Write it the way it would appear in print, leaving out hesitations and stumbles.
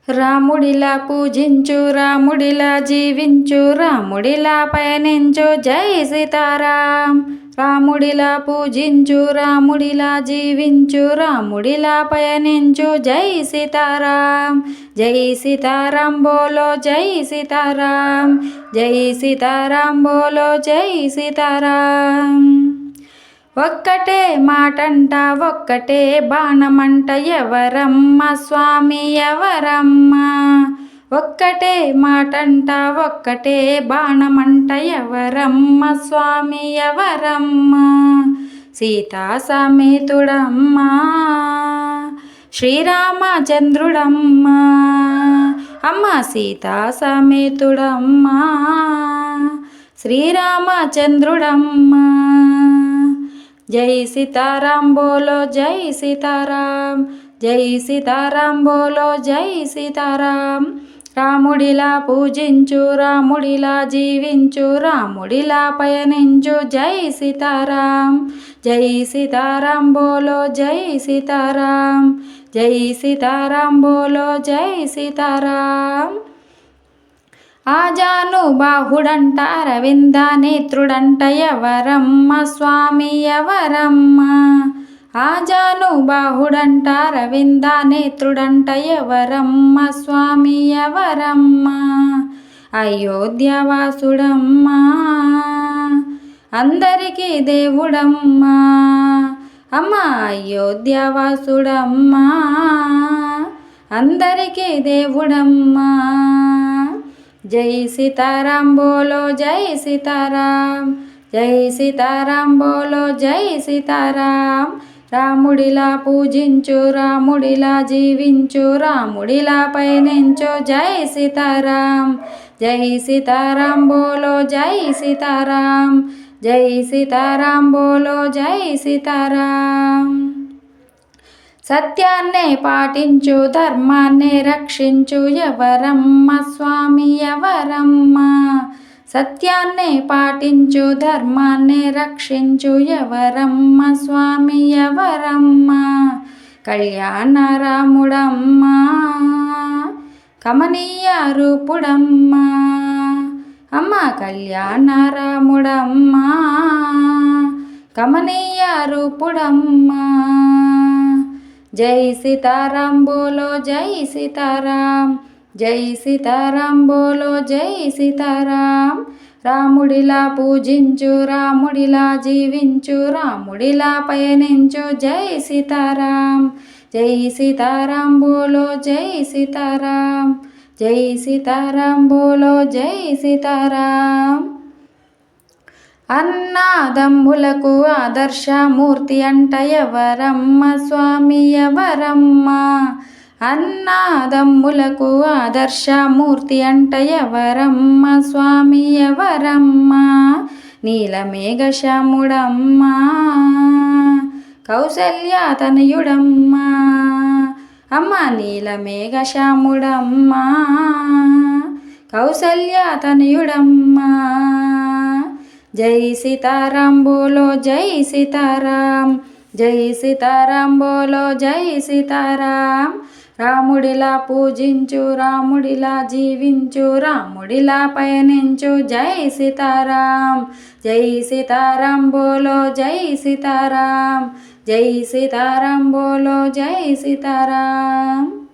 రాముడిలా పూజించు, రాముడిలా జీవించు, రాముడిలా పయనించు, జై సీతారాం. రాముడిలా పూజించు, రాముడిలా జీవించు, రాముడిలా పయనించు, జై సీతారాం. జై సీతారాం బోలో, జై సీతారాం. జై సీతారాం బోలో, జై సీతారాం. ఒక్కటే మాటంట, ఒక్కటే బాణమంట, ఎవరమ్మ స్వామి ఎవరమ్మ. ఒక్కటే మాటంట, ఒక్కటే బాణమంట, ఎవరమ్మ స్వామి ఎవరమ్మ. సీతా సమేతుడమ్మ శ్రీరామచంద్రుడమ్మ. అమ్మ సీతా సమేతుడమ్మ శ్రీరామచంద్రుడమ్మ. జై సీతారాం బోలో, జై సీతారాం. జై సీతారాం బోలో, జై సీతారాం. రాముడిలా పూజించు, రాముడిలా జీవించు, రాముడిలా పయనించు, జై సీతారాం. జై సీతారాం బోలో, జై సీతారాం. జై సీతారాం బోలో, జై సీతారాం. ఆజానుబాహుడంట, అరవింద నేత్రుడంట, ఎవరమ్మ స్వామి ఎవరమ్మ. ఆజానుబాహుడంట, అరవింద నేత్రుడంట, ఎవరమ్మ స్వామి ఎవరమ్మ. అయోధ్యవాసుడమ్మ అందరికీ దేవుడమ్మ. అమ్మ అయోధ్యవాసుడమ్మ అందరికీ దేవుడమ్మ. జై సీతారాం బోలో, జై సీతారాం. జై సీతారాం బోలో, జై సీతారాం. రాముడిలా పూజించు, రాముడిలా జీవించు, రాముడిలా పయనించు, జై సీతారాం. జై సీతారాం బోలో, జై సీతారాం. జై సీతారాం బోలో, జై సీతారాం. సత్యాన్నే పాటించు, ధర్మాన్నే రక్షించు, ఎవరమ్మ స్వామి ఎవరమ్మ. సత్యాన్నే పాటించు, ధర్మాన్నే రక్షించు, ఎవరమ్మ స్వామి ఎవరమ్మ. కళ్యాణ రాముడమ్మ కమనీయ రూపుడమ్మ. అమ్మ కళ్యాణ రాముడమ్మ కమనీయ రూపుడమ్మ. జై సీతారాం బోలో, జై సీతారాం. జై సీతారాం బోలో, జై సీతారాం. రాముడిలా పూజించు, రాముడిలా జీవించు, రాముడిలా పయనించు, జై సీతారాం. జై సీతారాం బోలో, జై సీతారాం. జై సీతారాం బోలో, జై సీతారాం. అన్నాదమ్ములకు ఆదర్శమూర్తి అంట, ఎవరమ్మ స్వామి ఎవరమ్మ. అన్నాదమ్ములకు ఆదర్శమూర్తి అంట, ఎవరమ్మ స్వామి ఎవరమ్మ. నీలమేఘశ్యాముడమ్మ కౌసల్యతనయుడమ్మ. అమ్మ నీలమేఘశ్యాముడమ్మ కౌసల్యతనయుడమ్మ. జై సీతారాం బోలో, జై సీతారాం. జై సీతారాం బోలో, జై సీతారాం. రాముడిలా పూజించు, రాముడిలా జీవించు, రాముడిలా పయనించు, జై సీతారాం. జై సీతారాం బోలో, జై సీతారాం. జై సీతారాం బోలో, జై సీతారాం.